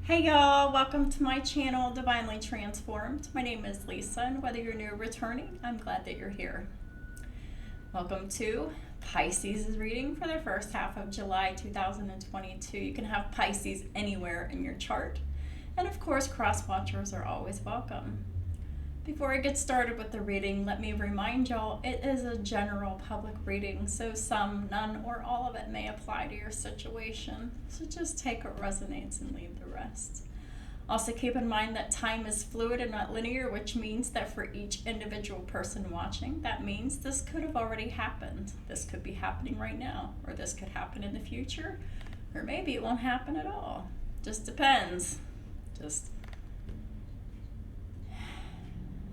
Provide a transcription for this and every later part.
Hey y'all, welcome to my channel, Divinely Transformed. My name is Lisa, and whether you're new or returning, I'm glad that you're here. Welcome to Pisces' reading for the first half of July 2022. You can have Pisces anywhere in your chart, and of course, cross-watchers are always welcome. Before I get started with the reading, let me remind y'all it is a general public reading, so some, none, or all of it may apply to your situation. So just take what resonates and leave the rest. Also keep in mind that time is fluid and not linear, which means that for each individual person watching, that means this could have already happened. This could be happening right now, or this could happen in the future, or maybe it won't happen at all. Just depends.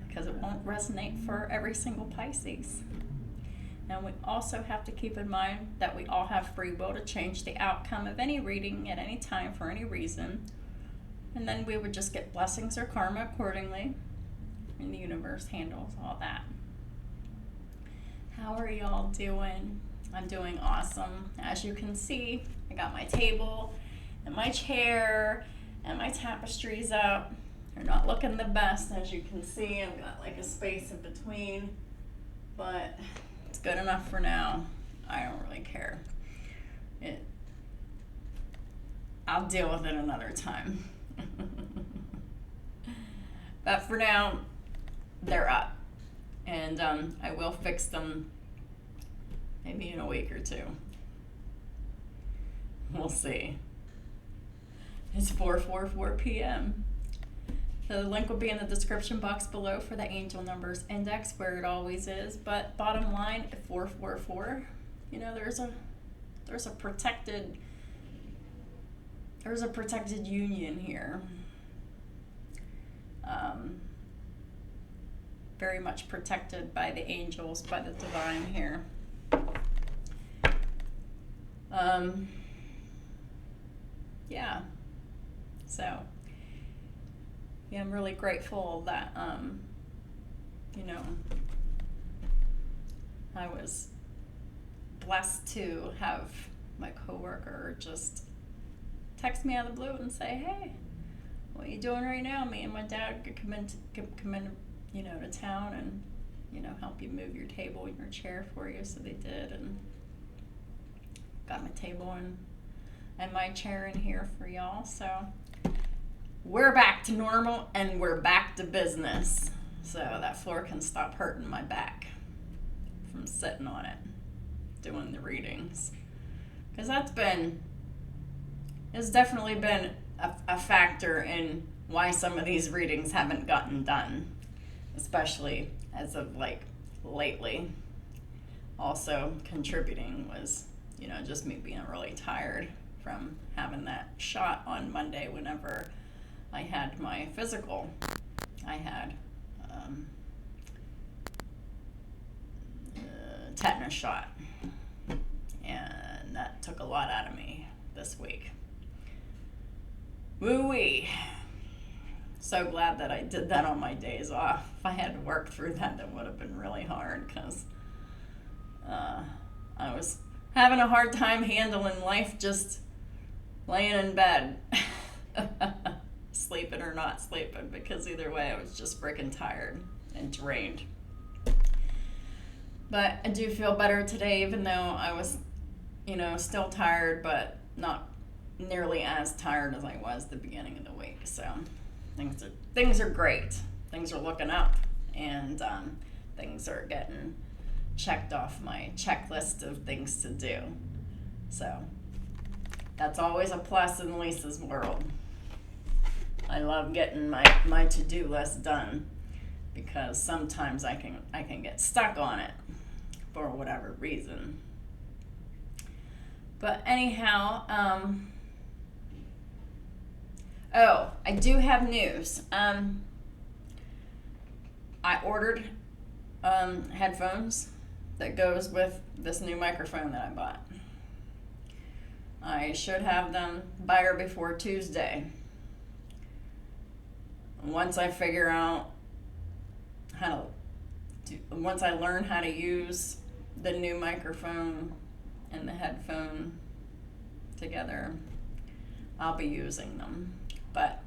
Because it won't resonate for every single Pisces. And we also have to keep in mind that we all have free will to change the outcome of any reading at any time for any reason. And then we would just get blessings or karma accordingly. And the universe handles all that. How are y'all doing? I'm doing awesome. As you can see, I got my table and my chair and my tapestries up. They're not looking the best, as you can see. I've got like a space in between, but it's good enough for now. I don't really care. I'll deal with it another time. But for now, they're up, and I will fix them maybe in a week or two. We'll see. It's 4:44 p.m. So the link will be in the description box below for the angel numbers index, where it always is. But bottom line, at 444, you know, there's a protected union here. Very much protected by the angels, by the divine here. Yeah. So. Yeah, I'm really grateful that, I was blessed to have my coworker just text me out of the blue and say, "Hey, what are you doing right now? Me and my dad could come in, to town and, help you move your table and your chair for you." So they did, and got my table and my chair in here for y'all. So we're back to normal and we're back to business. So that floor can stop hurting my back from sitting on it, doing the readings. Because it's definitely been a factor in why some of these readings haven't gotten done, especially as of lately. Also contributing was, just me being really tired from having that shot on Monday whenever I had my physical. I had a tetanus shot, and that took a lot out of me this week. Woo-wee. So glad that I did that on my days off. If I had to work through that would have been really hard, because I was having a hard time handling life just laying in bed. Sleeping or not sleeping, because either way I was just freaking tired and drained. But I do feel better today, even though I was, still tired, but not nearly as tired as I was the beginning of the week. So things are great. Things are looking up, and things are getting checked off my checklist of things to do. So that's always a plus in Lisa's world. I love getting my to-do list done, because sometimes I can get stuck on it for whatever reason. But anyhow, I do have news. I ordered headphones that goes with this new microphone that I bought. I should have them by or before Tuesday. Once I figure out once I learn how to use the new microphone and the headphone together, I'll be using them. But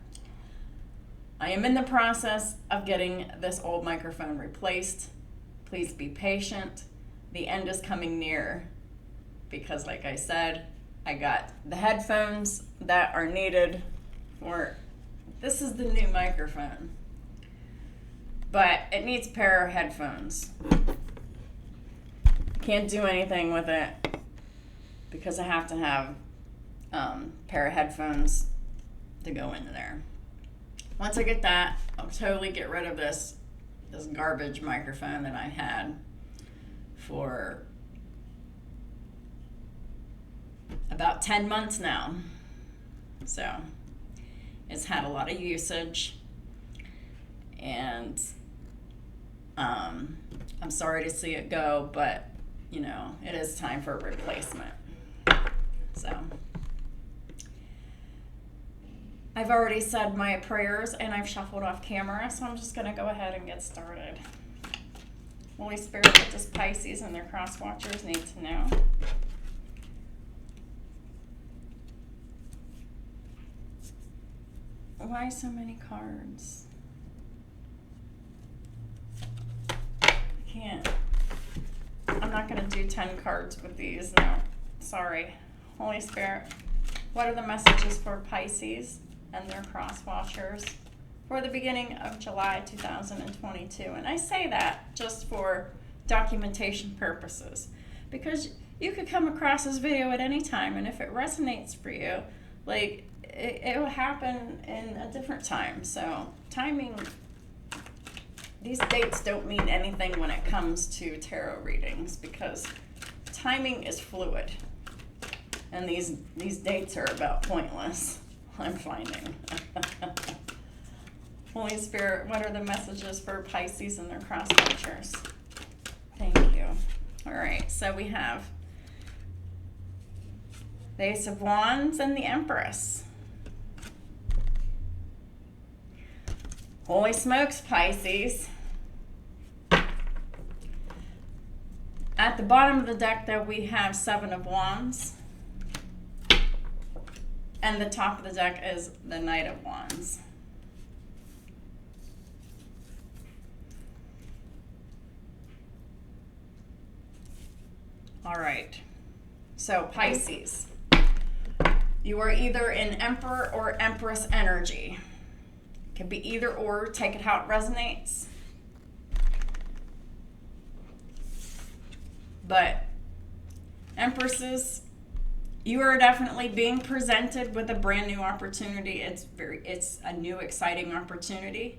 I am in the process of getting this old microphone replaced. Please be patient. The end is coming near because, like I said, I got the headphones that are needed for, this is the new microphone, but it needs a pair of headphones. Can't do anything with it because I have to have a pair of headphones to go in there. Once I get that, I'll totally get rid of this garbage microphone that I had for about 10 months now. So it's had a lot of usage, and I'm sorry to see it go, but you know, it is time for a replacement. So I've already said my prayers and I've shuffled off camera, so I'm just going to go ahead and get started. Holy Spirit, what does Pisces and their cross watchers need to know? Why so many cards? I can't. I'm not going to do 10 cards with these. No, sorry. Holy Spirit, what are the messages for Pisces and their cross watchers for the beginning of July 2022? And I say that just for documentation purposes, because you could come across this video at any time, and if it resonates for you, like, it will happen in a different time. So timing, these dates don't mean anything when it comes to tarot readings, because timing is fluid, and these dates are about pointless, I'm finding. Holy Spirit, what are the messages for Pisces and their cross watchers? Thank you. All right, so we have the Ace of Wands and the Empress. Holy smokes, Pisces. At the bottom of the deck, though, we have Seven of Wands. And the top of the deck is the Knight of Wands. All right. So, Pisces, you are either in Emperor or Empress energy. Could be either or, take it how it resonates. But Empresses, you are definitely being presented with a brand new opportunity. It's a new exciting opportunity.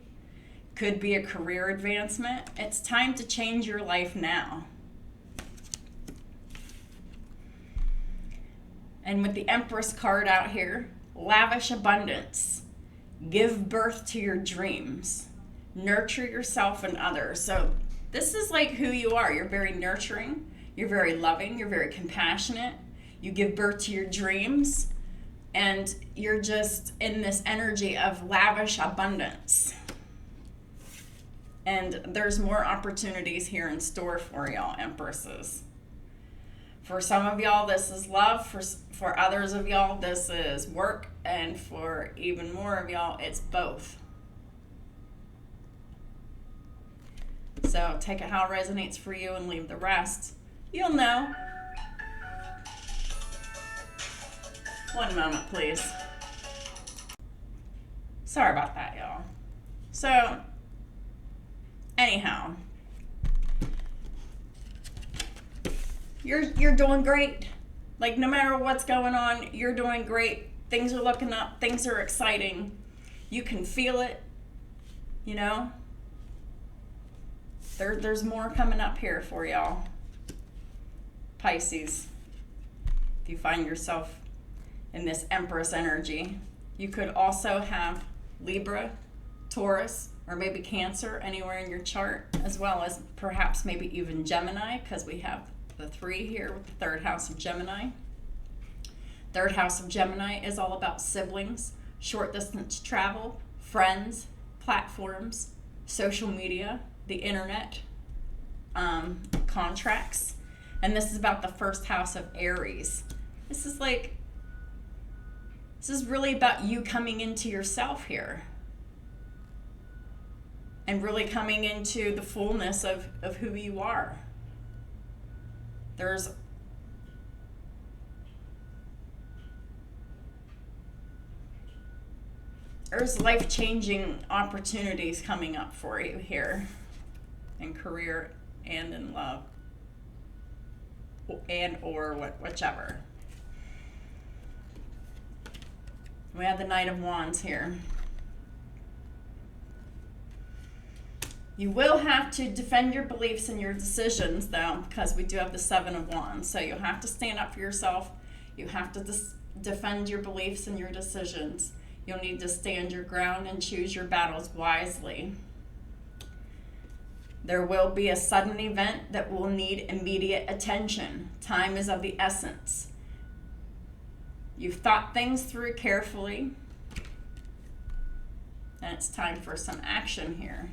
Could be a career advancement. It's time to change your life now. And with the Empress card out here, lavish abundance. Give birth to your dreams. Nurture yourself and others. So this is like who you are. You're very nurturing. You're very loving. You're very compassionate. You give birth to your dreams. And you're just in this energy of lavish abundance. And there's more opportunities here in store for y'all, Empresses. For some of y'all, this is love. For others of y'all, this is work. And for even more of y'all, it's both. So take it how it resonates for you and leave the rest. You'll know. One moment, please. Sorry about that, y'all. So, anyhow. You're doing great. Like, no matter what's going on, you're doing great. Things are looking up. Things are exciting. You can feel it, you know? There's more coming up here for y'all. Pisces, if you find yourself in this Empress energy, you could also have Libra, Taurus, or maybe Cancer anywhere in your chart, as well as perhaps maybe even Gemini, because we have the 3 here with the third house of Gemini. Third house of Gemini is all about siblings, short distance travel, friends, platforms, social media, the internet, contracts. And this is about the first house of Aries. This is like This is really about you coming into yourself here. And really coming into the fullness of who you are. There's life-changing opportunities coming up for you here in career and in love and or whichever. We have the Knight of Wands here. You will have to defend your beliefs and your decisions, though, because we do have the Seven of Wands. So you'll have to stand up for yourself. You have to defend your beliefs and your decisions. You'll need to stand your ground and choose your battles wisely. There will be a sudden event that will need immediate attention. Time is of the essence. You've thought things through carefully, and it's time for some action here.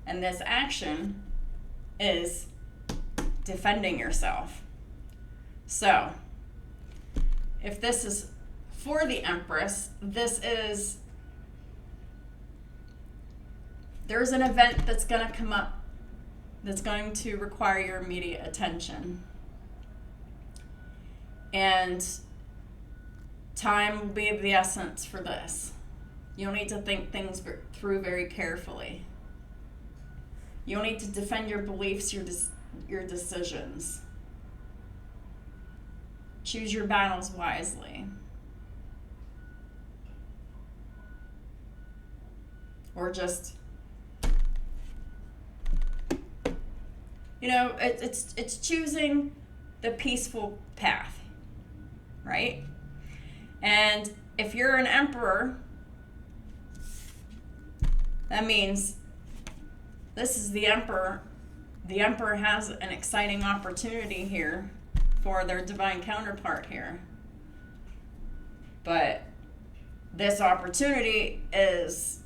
And this action is defending yourself. So, if this is for the Empress, there's an event that's going to come up that's going to require your immediate attention. And time will be of the essence for this. You'll need to think things through very carefully. You'll need to defend your beliefs, your decisions. Choose your battles wisely. Or just, it's choosing the peaceful path, right? And if you're an emperor, that means this is the emperor. The emperor has an exciting opportunity here for their divine counterpart here. But this opportunity is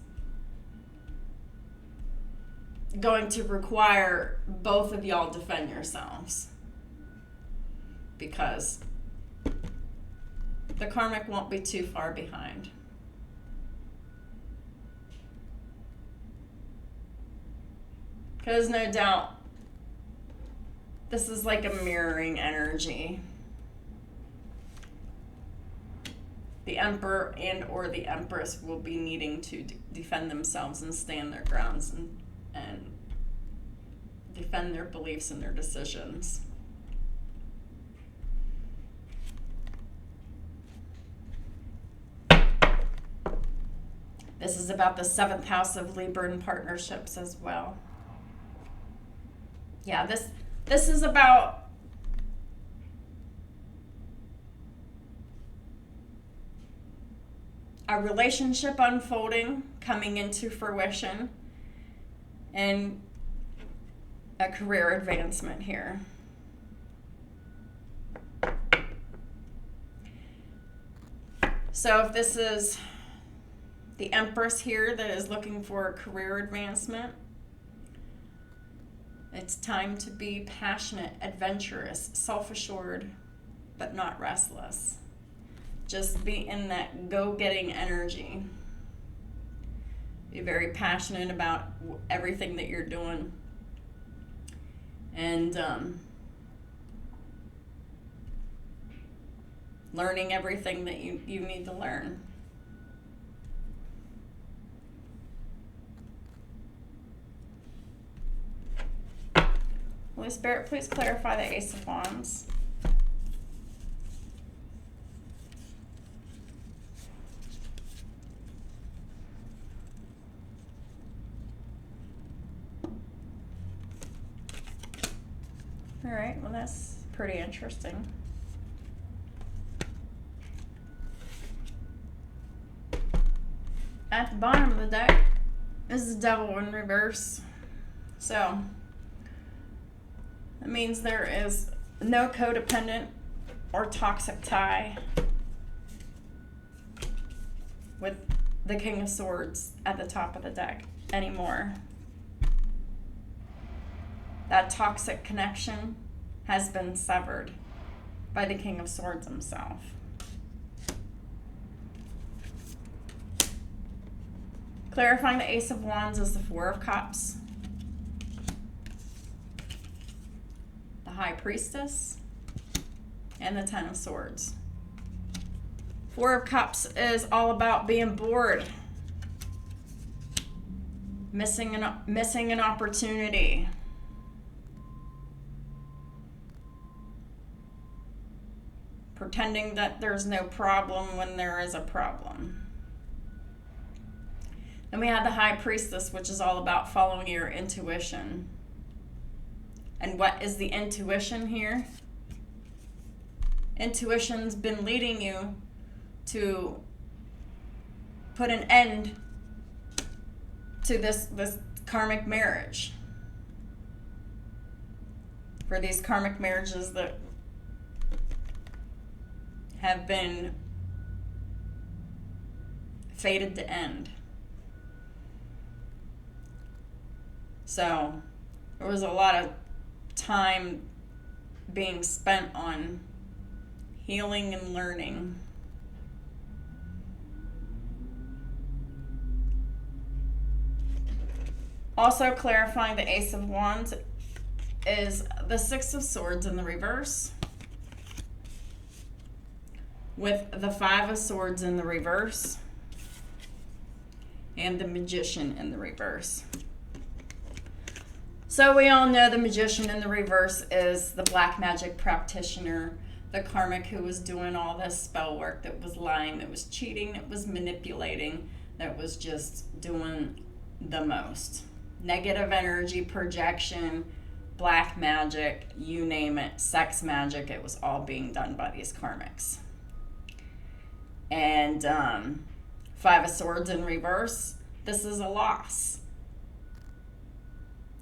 going to require both of y'all defend yourselves, because the karmic won't be too far behind. Because no doubt this is like a mirroring energy. The emperor and or the empress will be needing to defend themselves and stand their grounds and defend their beliefs and their decisions. This is about the 7th house of Libra and partnerships as well. Yeah, this is about a relationship unfolding, coming into fruition, and a career advancement here. So if this is the Empress here that is looking for a career advancement, it's time to be passionate, adventurous, self-assured, but not restless. Just be in that go-getting energy. Be very passionate about everything that you're doing. And learning everything that you need to learn. Holy Spirit, please clarify the Ace of Wands. All right, well, that's pretty interesting. At the bottom of the deck is the Devil in reverse. So that means there is no codependent or toxic tie with the King of Swords at the top of the deck anymore. That toxic connection has been severed by the King of Swords himself. Clarifying the Ace of Wands is the Four of Cups, the High Priestess, and the Ten of Swords. Four of Cups is all about being bored, missing an opportunity, pretending that there's no problem when there is a problem. Then we have the High Priestess, which is all about following your intuition. And what is the intuition here? Intuition's been leading you to put an end to this karmic marriage. For these karmic marriages that have been fated to end. So there was a lot of time being spent on healing and learning. Also clarifying the Ace of Wands is the Six of Swords in the reverse, with the Five of Swords in the reverse, and the Magician in the reverse. So we all know the Magician in the reverse is the black magic practitioner, the karmic who was doing all this spell work, that was lying, that was cheating, that was manipulating, that was just doing the most. Negative energy projection, black magic, you name it, sex magic, it was all being done by these karmics. And Five of Swords in reverse, this is a loss.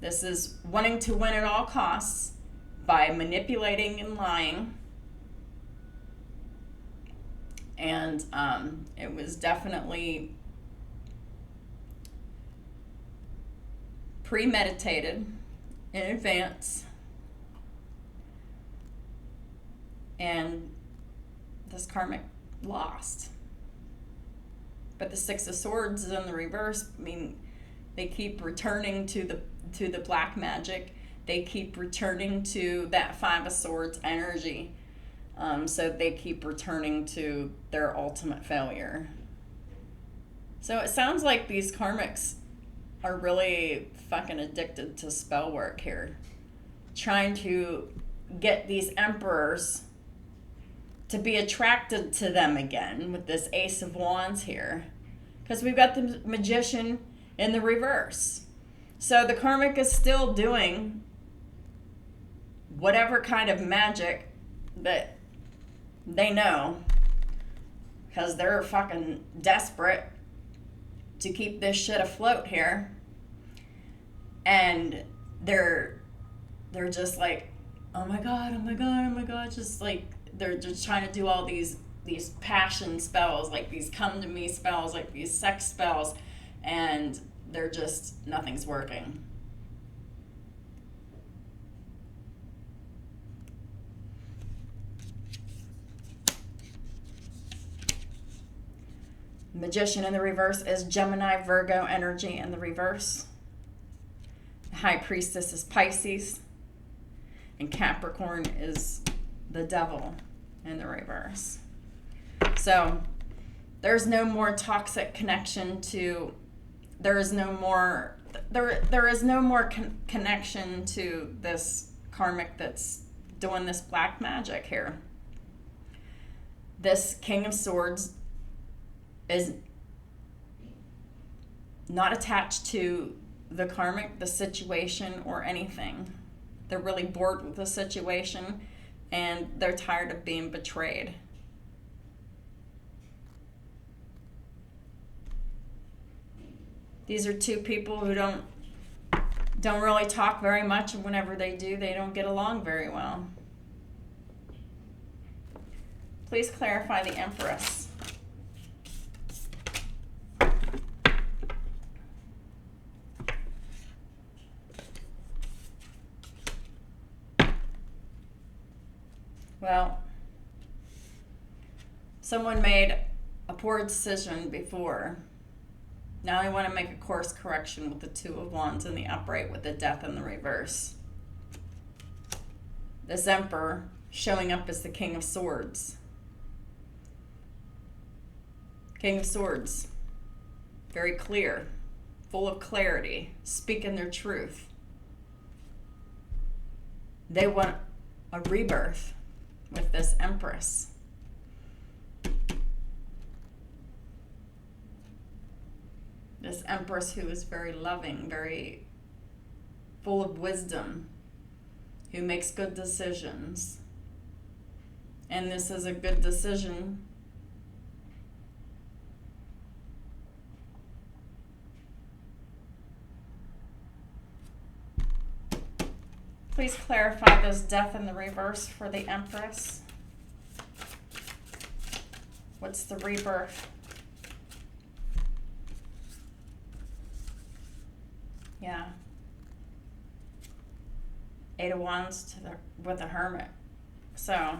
This is wanting to win at all costs by manipulating and lying. And it was definitely premeditated in advance. And this karmic lost. But the Six of Swords is in the reverse. I mean, they keep returning to the black magic. They keep returning to that Five of Swords energy. So they keep returning to their ultimate failure. So it sounds like these karmics are really fucking addicted to spell work here. Trying to get these emperors to be attracted to them again with this Ace of Wands here. Because we've got the Magician in the reverse. So the karmic is still doing whatever kind of magic that they know, because they're fucking desperate to keep this shit afloat here. And they're just like, oh my god, oh my god, oh my god, just like they're just trying to do all these passion spells, like these come to me spells, like these sex spells, and they're just, nothing's working. Magician in the reverse is Gemini, Virgo energy in the reverse. The High Priestess is Pisces. And Capricorn is the Devil in the reverse. So there's no more toxic connection to, there is no more connection to this karmic that's doing this black magic here. This King of Swords is not attached to the karmic, the situation, or anything. They're really bored with the situation, and they're tired of being betrayed. These are two people who don't really talk very much, and whenever they do, they don't get along very well. Please clarify the Empress. Well, someone made a poor decision before Now I want to make a course correction with the Two of Wands in the upright with the Death in the reverse. This Emperor showing up as the King of Swords. King of Swords. Very clear. Full of clarity. Speaking their truth. They want a rebirth with this Empress. This Empress who is very loving, very full of wisdom, who makes good decisions. And this is a good decision. Please clarify this Death in the reverse for the Empress. What's the rebirth? Yeah. Eight of Wands with the Hermit. So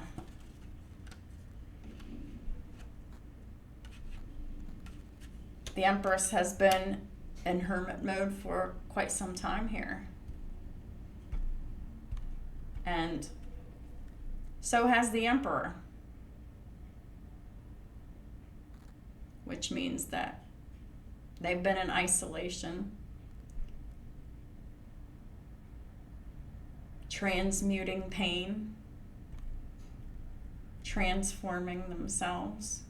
the Empress has been in hermit mode for quite some time here. And so has the Emperor. Which means that they've been in isolation, transmuting pain, transforming themselves,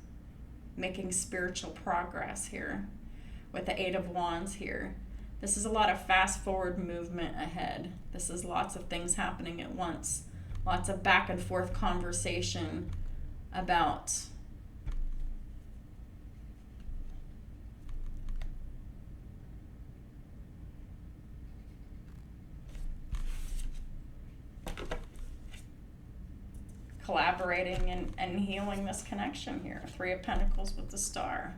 making spiritual progress here with the Eight of Wands here. This is a lot of fast forward movement ahead. This is lots of things happening at once. Lots of back and forth conversation about collaborating and healing this connection here. Three of Pentacles with the Star.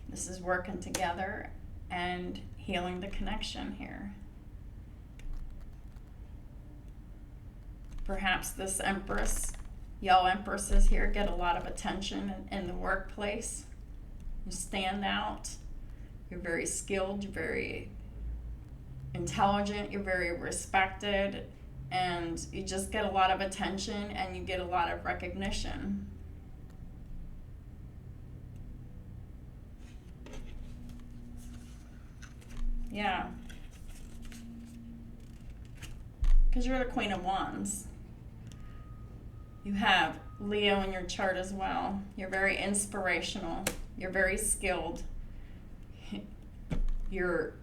This is working together and healing the connection here. Perhaps this Empress, y'all Empresses here, get a lot of attention in the workplace. You stand out. You're very skilled. You're very intelligent. You're very respected. And you just get a lot of attention and you get a lot of recognition. Yeah. Because you're the Queen of Wands. You have Leo in your chart as well. You're very inspirational. You're very skilled. You're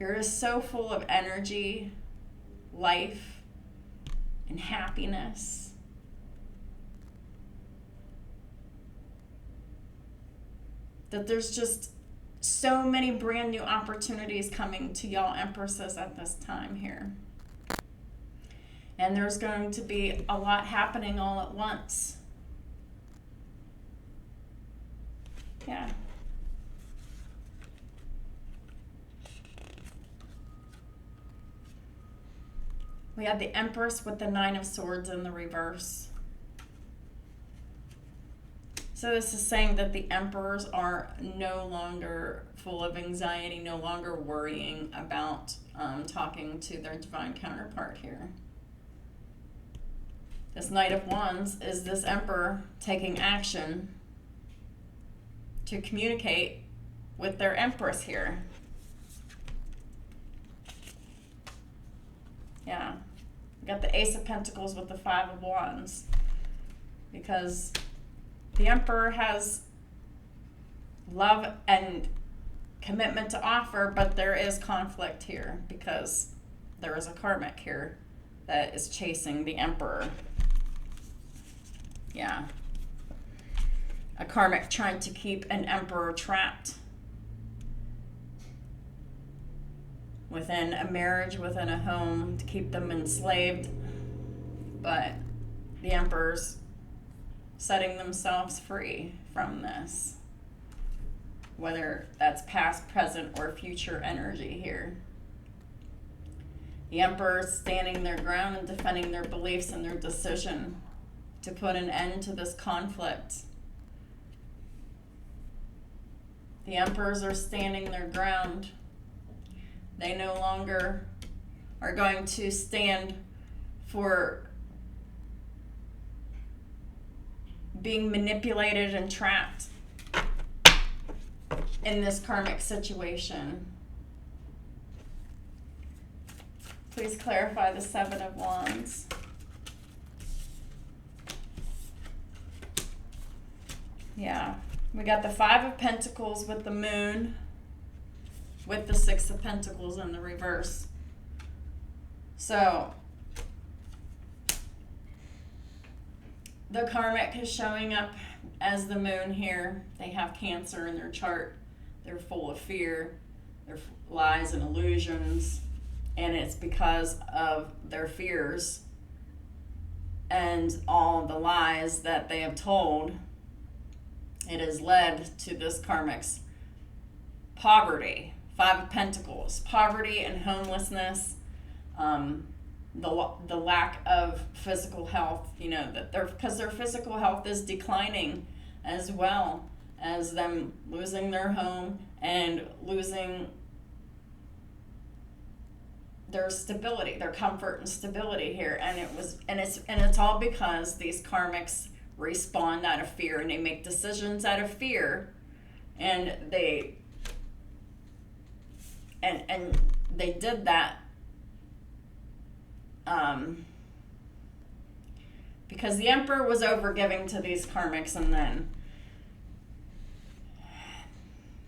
just so full of energy, life, and happiness. That there's just so many brand new opportunities coming to y'all Empresses at this time here. And there's going to be a lot happening all at once. Yeah. We have the Empress with the Nine of Swords in the reverse. So this is saying that the Emperors are no longer full of anxiety, no longer worrying about talking to their divine counterpart here. This Knight of Wands is this Emperor taking action to communicate with their Empress here. Yeah. We got the Ace of Pentacles with the Five of Wands. Because the Emperor has love and commitment to offer, but there is conflict here because there is a karmic here that is chasing the Emperor. Yeah. A karmic trying to keep an Emperor trapped within a marriage, within a home, to keep them enslaved. But the Emperor's setting themselves free from this, whether that's past, present, or future energy here. The Emperor's standing their ground and defending their beliefs and their decision to put an end to this conflict. The Emperors are standing their ground. They no longer are going to stand for being manipulated and trapped in this karmic situation. Please clarify the Seven of Wands. Yeah, we got the Five of Pentacles with the Moon, with the Six of Pentacles in the reverse. So, the karmic is showing up as the Moon here. They have Cancer in their chart. They're full of fear. They're lies and illusions. And it's because of their fears and all the lies that they have told, it has led to this karmic's poverty. Five of Pentacles, poverty and homelessness, the lack of physical health, that because their physical health is declining, as well as them losing their home and losing their stability, their comfort and stability here. And it's all because these karmics respond out of fear, and they make decisions out of fear, and they did that because the Emperor was overgiving to these karmics, and then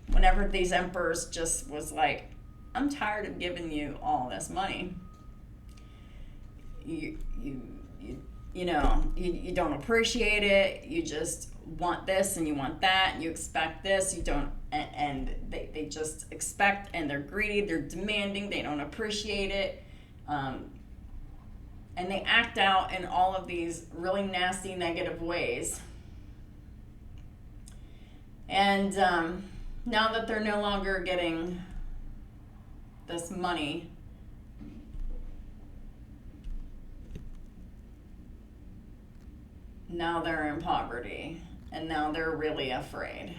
whenever these Emperors just was like, I'm tired of giving you all this money, you don't appreciate it, you just want this and you want that, and you expect this, you don't, and they just expect, and they're greedy, they're demanding, they don't appreciate it, and they act out in all of these really nasty, negative ways. And now that they're no longer getting this money, now they're in poverty, and now they're really afraid.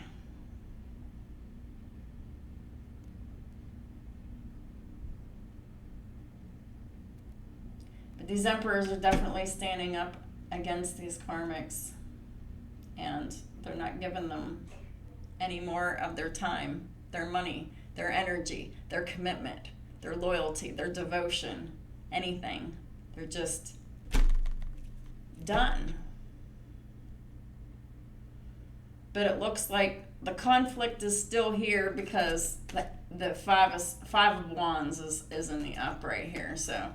But these Emperors are definitely standing up against these karmics, and they're not giving them any more of their time, their money, their energy, their commitment, their loyalty, their devotion, anything. They're just done. But it looks like the conflict is still here because the five of Wands is in the upright here. So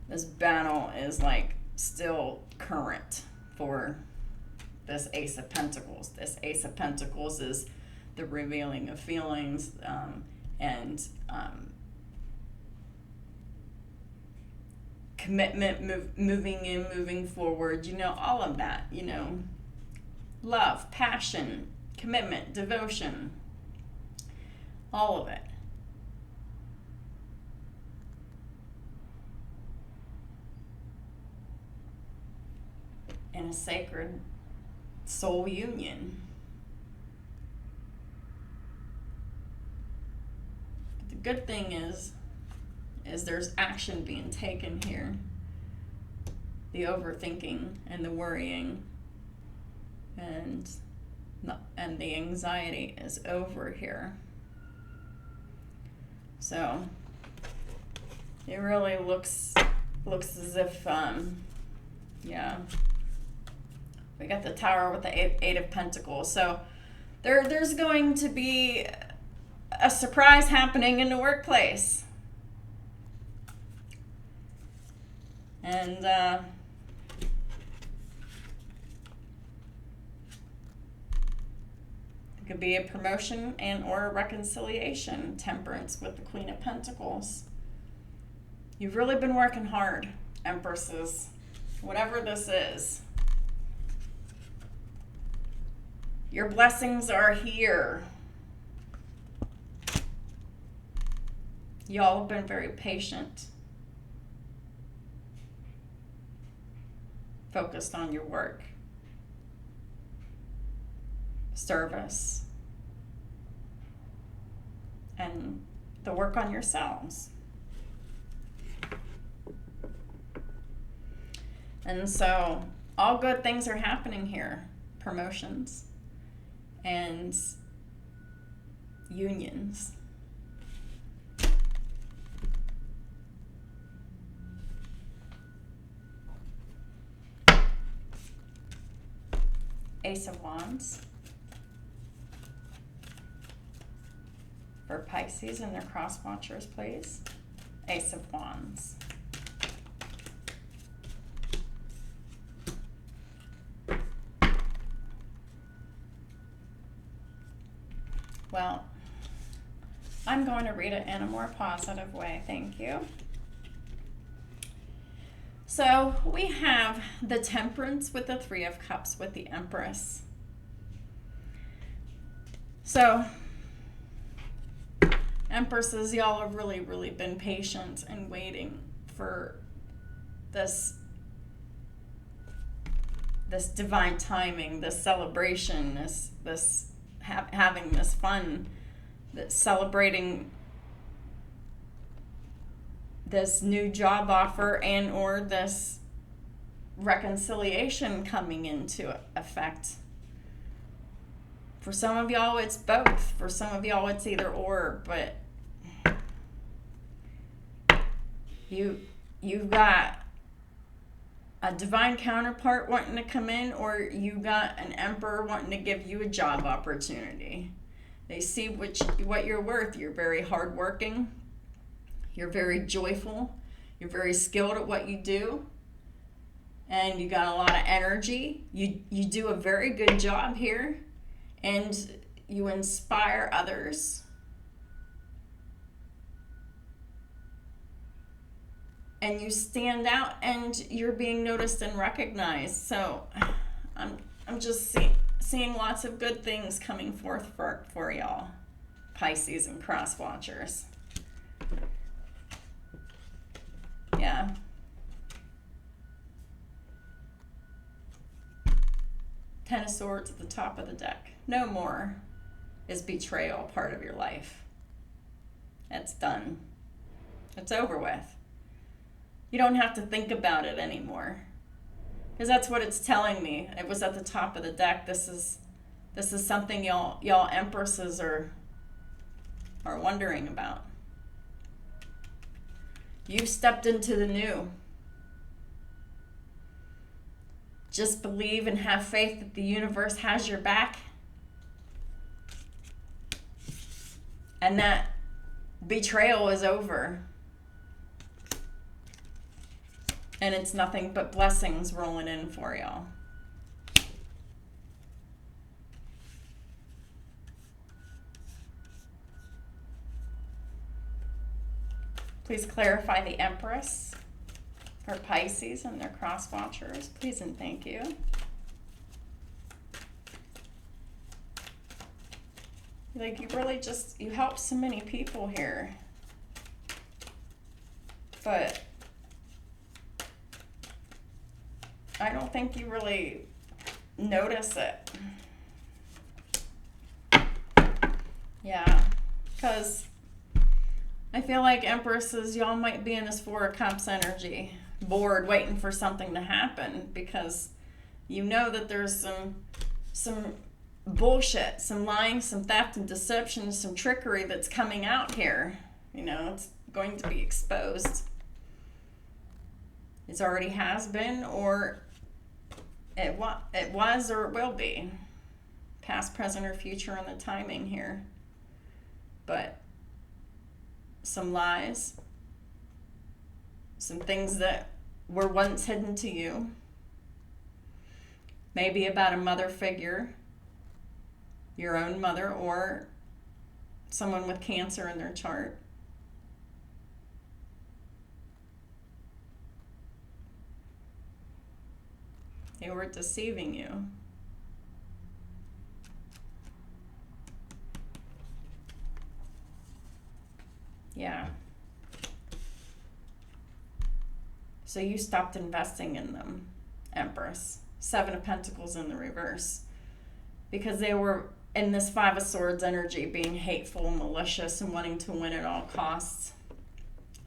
this battle is like still current for this Ace of Pentacles. This Ace of Pentacles is the revealing of feelings, and commitment, moving forward, all of that, love, passion, commitment, devotion, all of it. In a sacred soul union. But the good thing is there's action being taken here. The overthinking and the worrying and the anxiety is over here. So it really looks as if we got the Tower with the Eight of Pentacles. So there's going to be a surprise happening in the workplace. And it could be a promotion and or a reconciliation. Temperance with the Queen of Pentacles. You've really been working hard, Empresses. Whatever this is. Your blessings are here. Y'all have been very patient. Focused on your work. Service. and the work on yourselves. And so all good things are happening here. Promotions and unions. Ace of Wands for Pisces and their cross watchers, please. Ace of Wands. Well, I'm going to read it in a more positive way. Thank you. So we have the Temperance with the Three of Cups with the Empress. So, Empresses, y'all have really, really been patient and waiting for this divine timing, this celebration, having this fun, celebrating this new job offer and or this reconciliation coming into effect. For some of y'all, it's both. For some of y'all, it's either or, but you've got a divine counterpart wanting to come in, or you got an emperor wanting to give you a job opportunity. They see what you're worth. You're very hardworking. You're very joyful. You're very skilled at what you do. And you got a lot of energy. You do a very good job here. And you inspire others. And you stand out and you're being noticed and recognized. So I'm just seeing lots of good things coming forth for y'all, Pisces and cross watchers. Yeah. Ten of Swords at the top of the deck. No more is betrayal part of your life. It's done. It's over with. You don't have to think about it anymore. Because that's what it's telling me. It was at the top of the deck. This is something y'all Empresses are wondering about. You've stepped into the new. Just believe and have faith that the universe has your back. And that betrayal is over. And it's nothing but blessings rolling in for y'all. Please clarify the Empress for Pisces and their cross watchers. Please and thank you. Like, you help so many people here. But I don't think you really notice it. Yeah, because I feel like Empresses, y'all might be in this Four of Cups energy, bored, waiting for something to happen, because you know that there's some bullshit, some lying, some theft and deception, some trickery that's coming out here. You know, it's going to be exposed. It already has been, or it was, or it will be. Past, present, or future in the timing here. But some lies, some things that were once hidden to you, maybe about a mother figure, your own mother, or someone with cancer in their chart. They were deceiving you. Yeah. So you stopped investing in them, Empress. Seven of Pentacles in the reverse. Because they were in this Five of Swords energy, being hateful, malicious, and wanting to win at all costs,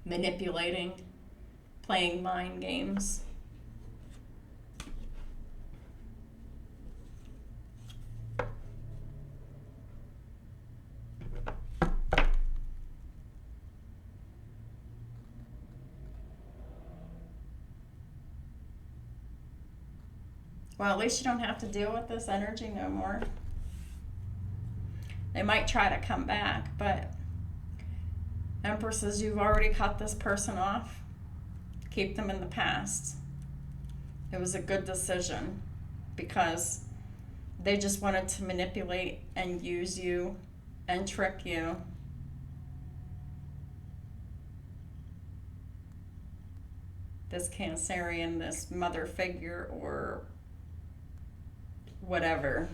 manipulating, playing mind games. Well, at least you don't have to deal with this energy no more. They might try to come back, but Empresses, you've already cut this person off. Keep them in the past. It was a good decision because they just wanted to manipulate and use you and trick you. This Cancerian, this mother figure or whatever.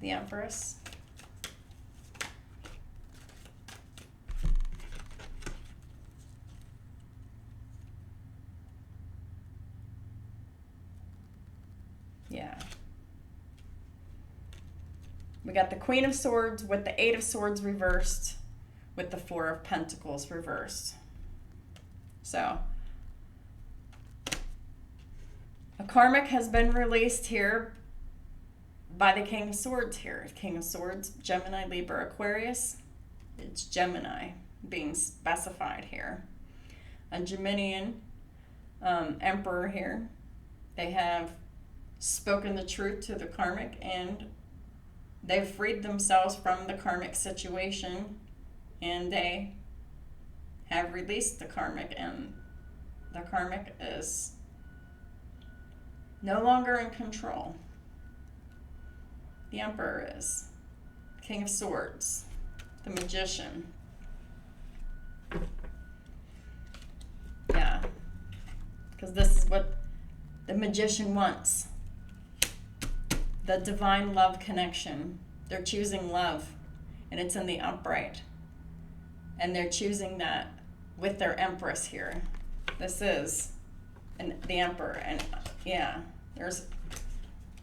The Empress. Yeah. We got the Queen of Swords with the Eight of Swords reversed with the Four of Pentacles reversed. So, a karmic has been released here by the King of Swords here. King of Swords, Gemini, Libra, Aquarius. It's Gemini being specified here. A Geminian emperor here. They have spoken the truth to the karmic and they've freed themselves from the karmic situation and they have released the karmic, and the karmic is no longer in control. The Emperor is. King of Swords. The Magician. Yeah. Because this is what the Magician wants. The divine love connection. They're choosing love, and it's in the upright. And they're choosing that with their Empress here. This is the Emperor. And yeah, there's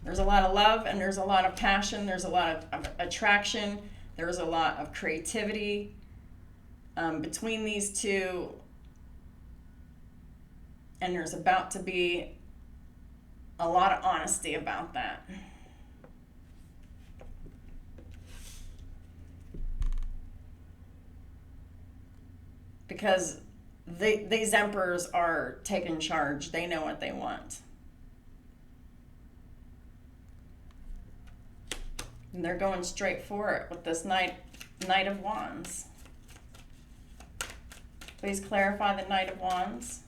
a lot of love and there's a lot of passion. There's a lot of attraction. There's a lot of creativity between these two. And there's about to be a lot of honesty about that. Because these emperors are taking charge. They know what they want. And they're going straight for it with this Knight of Wands. Please clarify the Knight of Wands.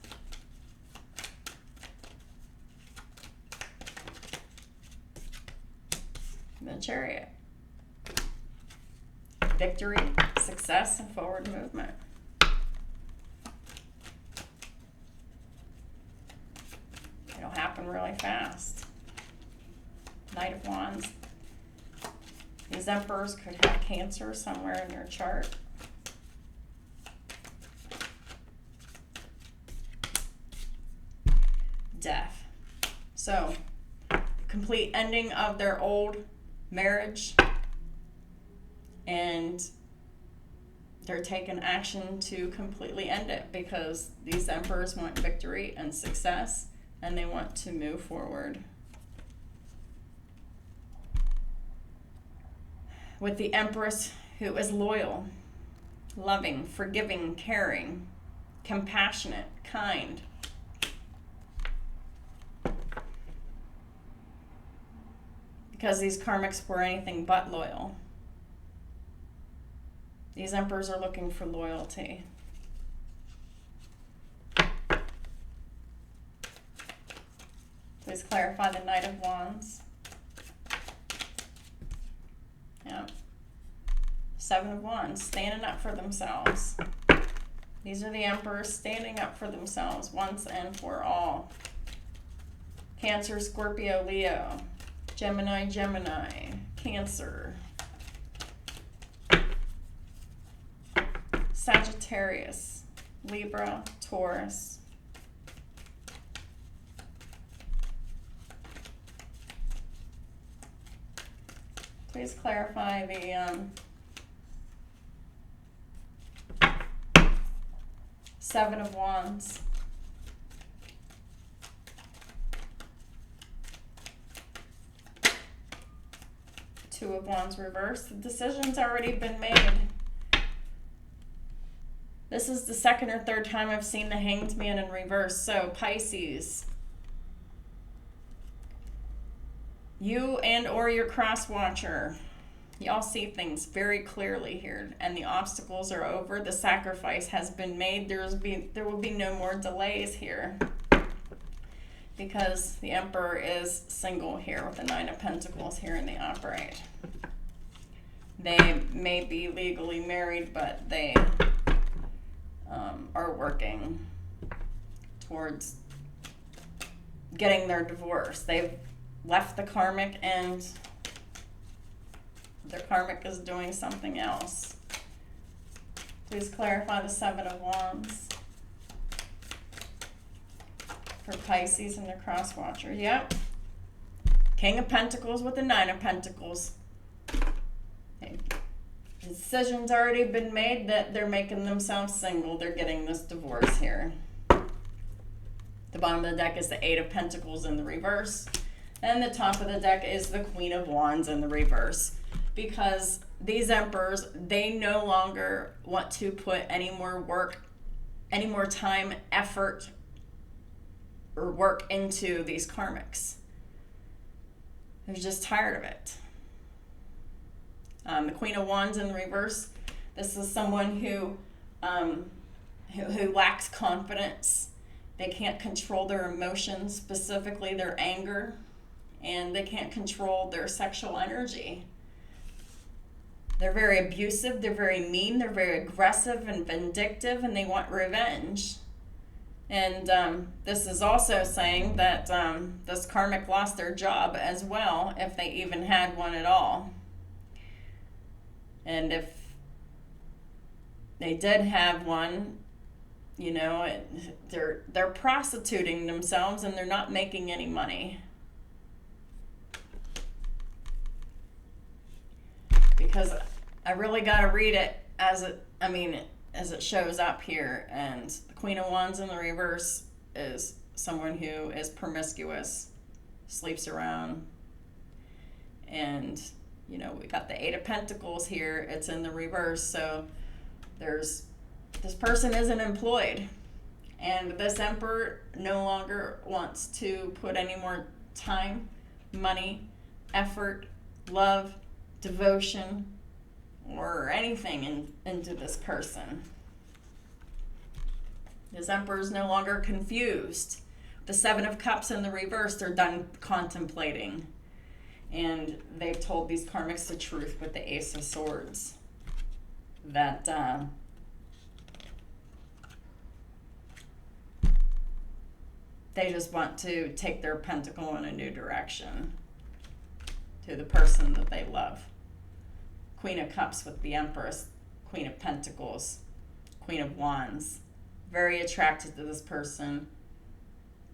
And the Chariot. Victory, success, and forward movement. It'll happen really fast. Knight of Wands. These emperors could have Cancer somewhere in their chart. Death. So, complete ending of their old marriage. And they're taking action to completely end it because these emperors want victory and success and they want to move forward. With the Empress, who is loyal, loving, forgiving, caring, compassionate, kind. Because these karmics were anything but loyal. These emperors are looking for loyalty. Please clarify the Knight of Wands. Yep. Seven of Wands, standing up for themselves. These are the emperors standing up for themselves once and for all. Cancer, Scorpio, Leo, Gemini, Cancer, Sagittarius, Libra, Taurus, Please clarify the Seven of Wands. Two of Wands reversed. The decision's already been made. This is the second or third time I've seen the Hanged Man in reverse. So Pisces, you and or your cross watcher, y'all see things very clearly here, and the obstacles are over. The sacrifice has been made. There will be no more delays here, because the Emperor is single here with the Nine of Pentacles here in the upright. They may be legally married, but they are working towards getting their divorce. They've left the karmic, and their karmic is doing something else. Please clarify the Seven of Wands for Pisces and their cross watcher. Yep. King of Pentacles with the Nine of Pentacles. Okay. The decision's already been made that they're making themselves single. They're getting this divorce here. The bottom of the deck is the Eight of Pentacles in the reverse. And the top of the deck is the Queen of Wands in the reverse. Because these Emperors, they no longer want to put any more work, any more time, effort, or work into these karmics. They're just tired of it. The Queen of Wands in the reverse. This is someone who lacks confidence. They can't control their emotions, specifically their anger, and they can't control their sexual energy. They're very abusive, they're very mean, they're very aggressive and vindictive, and they want revenge. And this is also saying that this karmic lost their job as well, if they even had one at all. And if they did have one, you know, they're prostituting themselves and they're not making any money. Because I really got to read it as it shows up here. And the Queen of Wands in the reverse is someone who is promiscuous, sleeps around, and you know, we got the Eight of Pentacles here. It's in the reverse, so this person isn't employed, and this Emperor no longer wants to put any more time, money, effort, love, devotion, or anything into this person. This Emperor is no longer confused. The Seven of Cups in the reverse, they're done contemplating. And they've told these karmics the truth with the Ace of Swords. That they just want to take their pentacle in a new direction to the person that they love. Queen of Cups with the Empress, Queen of Pentacles, Queen of Wands. Very attracted to this person.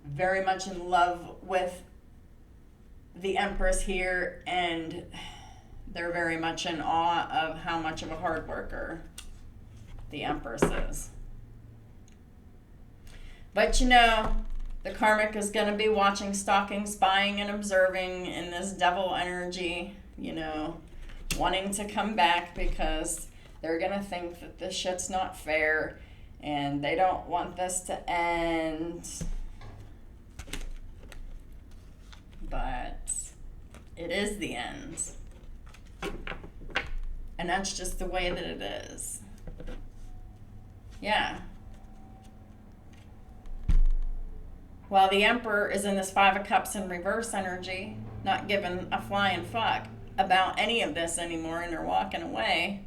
Very much in love with the Empress here, and they're very much in awe of how much of a hard worker the Empress is. But you know, the karmic is going to be watching, stalking, spying, and observing in this devil energy, you know, wanting to come back because they're going to think that this shit's not fair and they don't want this to end. But it is the end. And that's just the way that it is. Yeah. While the Emperor is in this Five of Cups in reverse energy, not giving a flying fuck about any of this anymore, and they're walking away,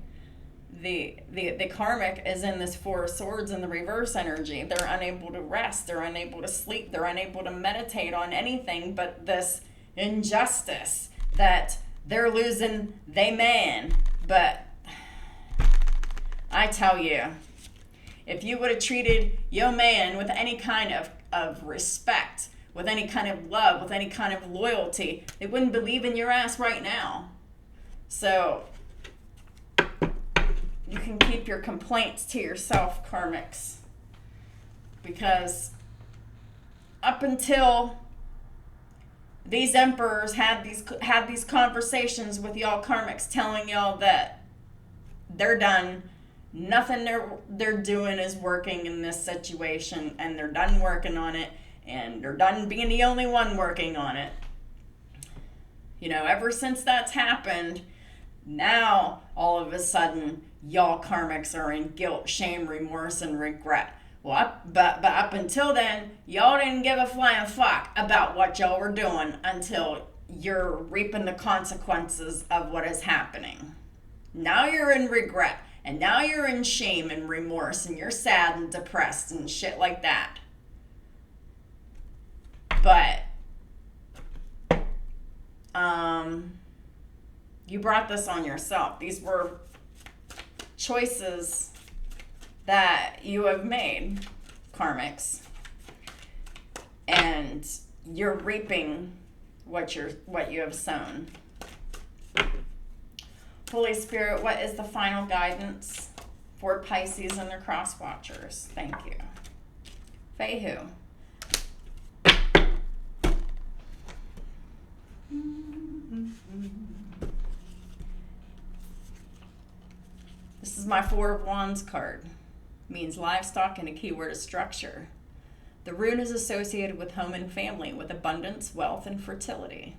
the karmic is in this Four of Swords in the reverse energy. They're unable to rest, they're unable to sleep, they're unable to meditate on anything but this injustice that they're losing they man. But I tell you, if you would have treated your man with any kind of respect, with any kind of love, with any kind of loyalty, they wouldn't believe in your ass right now. So you can keep your complaints to yourself, karmics, because up until these emperors had these conversations with y'all karmics, telling y'all that they're done, nothing they're doing is working in this situation, and they're done working on it, and they're done being the only one working on it. You know, ever since that's happened, now all of a sudden y'all karmics are in guilt, shame, remorse, and regret. Well, but up until then, y'all didn't give a flying fuck about what y'all were doing until you're reaping the consequences of what is happening. Now you're in regret, and now you're in shame and remorse, and you're sad and depressed and shit like that. But you brought this on yourself. These were choices that you have made, karmics, and you're reaping what you have sown. Holy Spirit, what is the final guidance for Pisces and their cross watchers? Thank you. Fehu. This is my Four of Wands card. It means livestock, and a keyword is structure. The rune is associated with home and family, with abundance, wealth, and fertility.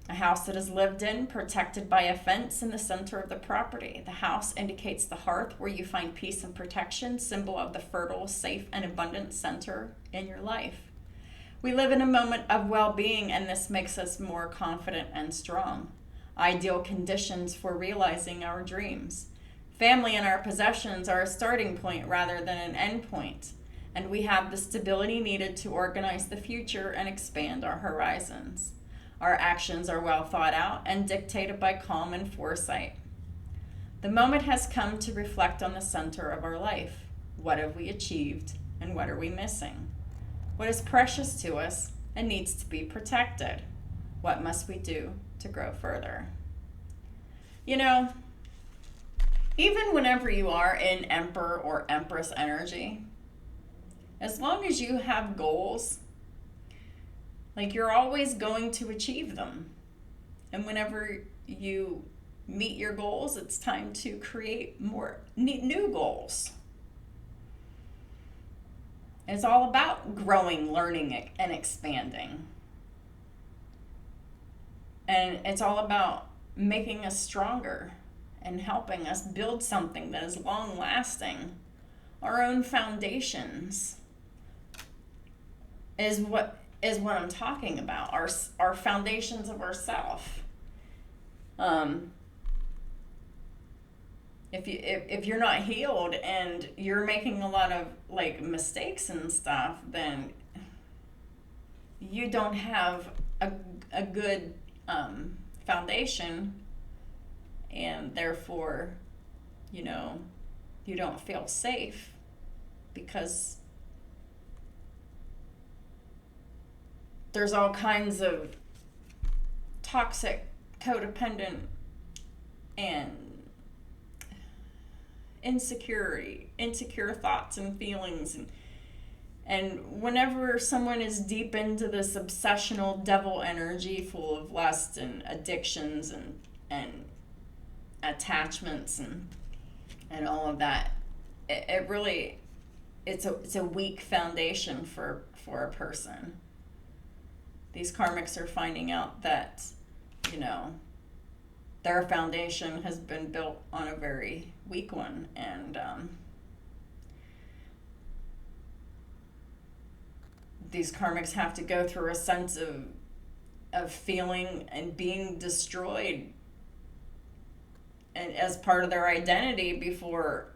A house that is lived in, protected by a fence in the center of the property. The house indicates the hearth where you find peace and protection, symbol of the fertile, safe, and abundant center in your life. We live in a moment of well-being, and this makes us more confident and strong. Ideal conditions for realizing our dreams. Family and our possessions are a starting point rather than an end point, and we have the stability needed to organize the future and expand our horizons. Our actions are well thought out and dictated by calm and foresight. The moment has come to reflect on the center of our life. What have we achieved, and what are we missing? What is precious to us and needs to be protected? What must we do to grow further? You know, even whenever you are in Emperor or Empress energy, as long as you have goals, like, you're always going to achieve them. And whenever you meet your goals, it's time to create more new goals. It's all about growing, learning, and expanding. And it's all about making us stronger and helping us build something that is long-lasting. Our own foundations is what I'm talking about. Our foundations of ourself. If you're not healed and you're making a lot of like mistakes and stuff, then you don't have a good foundation, and therefore, you know, you don't feel safe because there's all kinds of toxic, codependent, and insecure thoughts and feelings. And whenever someone is deep into this obsessional devil energy full of lust and addictions and attachments and all of that, it really, it's a weak foundation for a person. These karmics are finding out that, you know, their foundation has been built on a very weak one, and these karmics have to go through a sense of feeling and being destroyed and as part of their identity before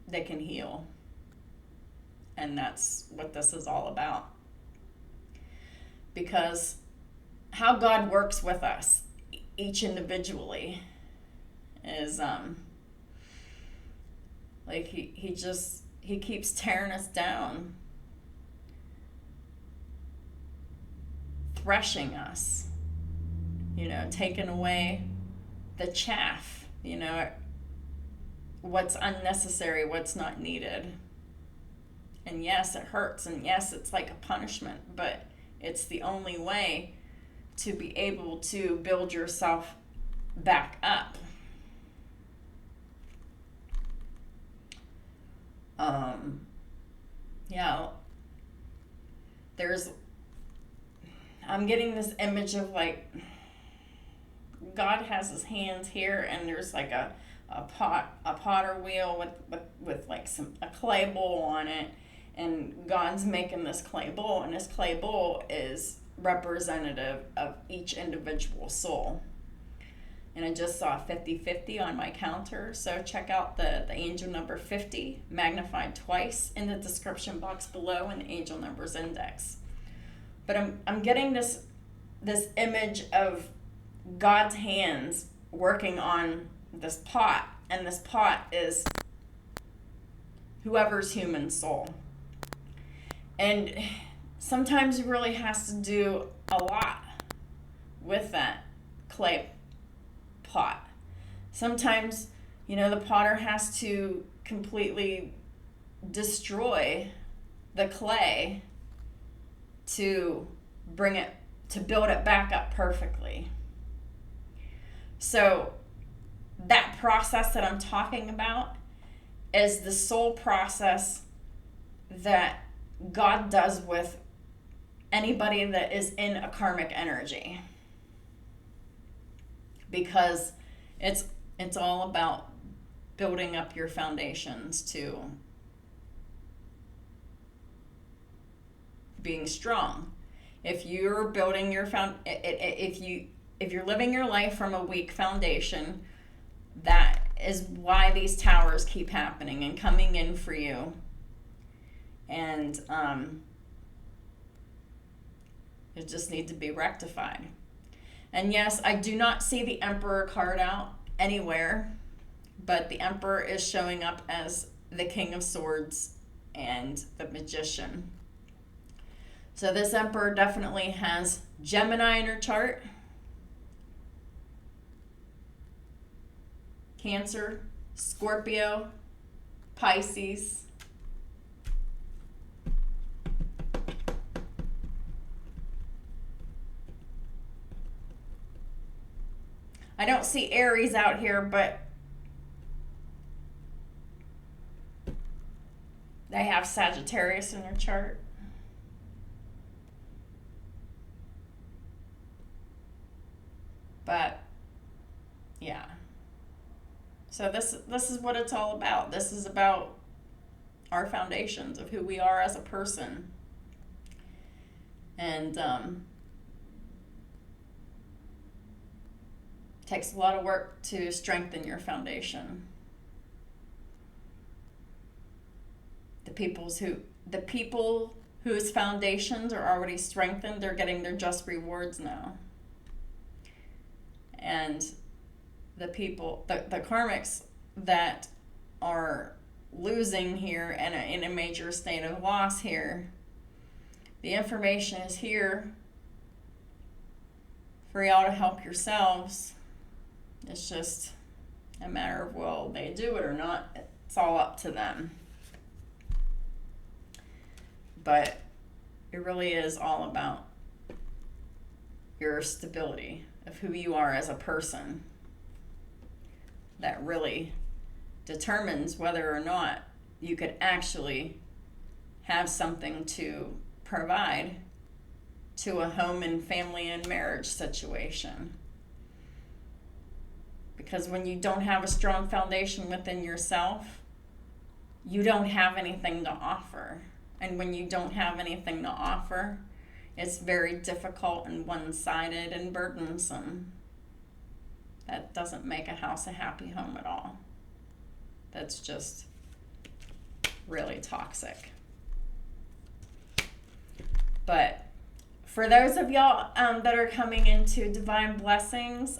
they can heal. And that's what this is all about. Because how God works with us, each individually, is like he keeps tearing us down, threshing us taking away the chaff, what's unnecessary, what's not needed. And yes, it hurts, and yes, it's like a punishment, but it's the only way to be able to build yourself back up. I'm getting this image of like God has his hands here, and there's like a potter wheel with like a clay bowl on it, and God's making this clay bowl, and this clay bowl is representative of each individual soul. And I just saw 50-50 on my counter, so check out the angel number 50 magnified twice in the description box below, and the angel numbers index. But I'm getting this image of God's hands working on this pot, and this pot is whoever's human soul. And sometimes he really has to do a lot with that clay pot. Sometimes, the potter has to completely destroy the clay to build it back up perfectly. So that process that I'm talking about is the soul process that God does with anybody that is in a karmic energy. Because it's all about building up your foundations to being strong. If you're building your if you're living your life from a weak foundation, that is why these towers keep happening and coming in for you. And it just needs to be rectified. And yes, I do not see the Emperor card out anywhere, but the Emperor is showing up as the King of Swords and the Magician. So this Emperor definitely has Gemini in her chart, Cancer, Scorpio, Pisces, I don't see Aries out here, but they have Sagittarius in their chart. But yeah. So this is what it's all about. This is about our foundations of who we are as a person. And takes a lot of work to strengthen your foundation. The people whose foundations are already strengthened, they're getting their just rewards now. And the people, the karmics that are losing here and in a major state of loss here, the information is here for y'all to help yourselves. It's just a matter of will they do it or not. It's all up to them. But it really is all about your stability of who you are as a person. That really determines whether or not you could actually have something to provide to a home and family and marriage situation. Because when you don't have a strong foundation within yourself, you don't have anything to offer. And when you don't have anything to offer, it's very difficult and one-sided and burdensome. That doesn't make a house a happy home at all. That's just really toxic. But for those of y'all that are coming into divine blessings,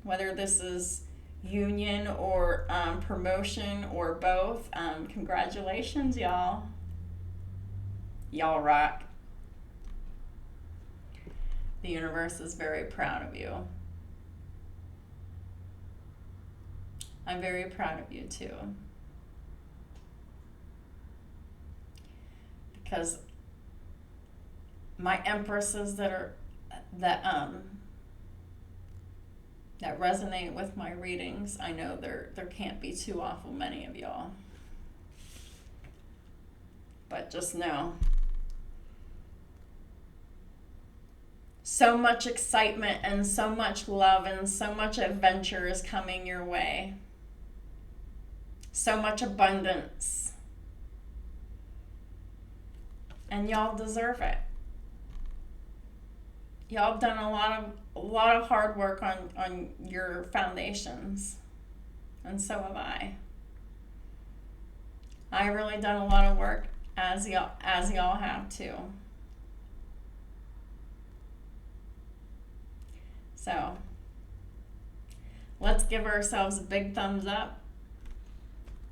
whether this is union or promotion or both, congratulations, y'all. Y'all rock. The universe is very proud of you. I'm very proud of you too. Because my Empresses that resonate with my readings, I know there can't be too awful many of y'all. But just know, so much excitement and so much love and so much adventure is coming your way. So much abundance. And y'all deserve it. Y'all have done a lot of hard work on your foundations. And so have I. I really done a lot of work, as y'all have too. So let's give ourselves a big thumbs up,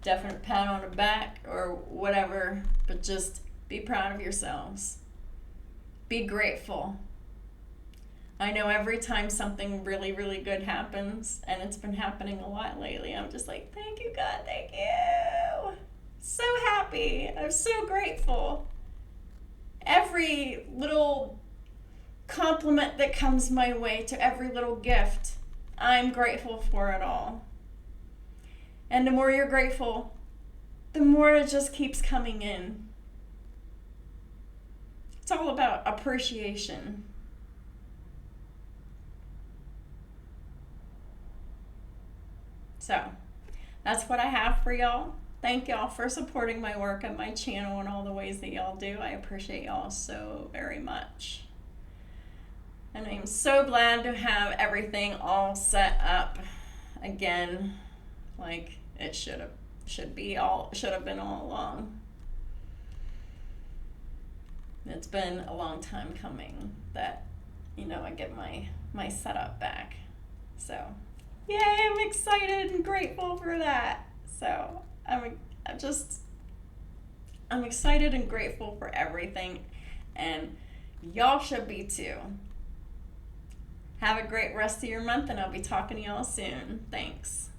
definite pat on the back or whatever, but just be proud of yourselves. Be grateful. I know every time something really, really good happens, and it's been happening a lot lately, I'm just like, thank you, God, thank you. So happy. I'm so grateful. Every little compliment that comes my way, to every little gift, I'm grateful for it all. And the more you're grateful, the more it just keeps coming in. It's all about appreciation. So that's what I have for y'all. Thank y'all for supporting my work and my channel and all the ways that y'all do. I appreciate y'all so very much. And I'm so glad to have everything all set up again, like it should have been all along. It's been a long time coming that, I get my setup back. So, yay, I'm excited and grateful for that. So, I'm excited and grateful for everything, and y'all should be too. Have a great rest of your month, and I'll be talking to y'all soon. Thanks.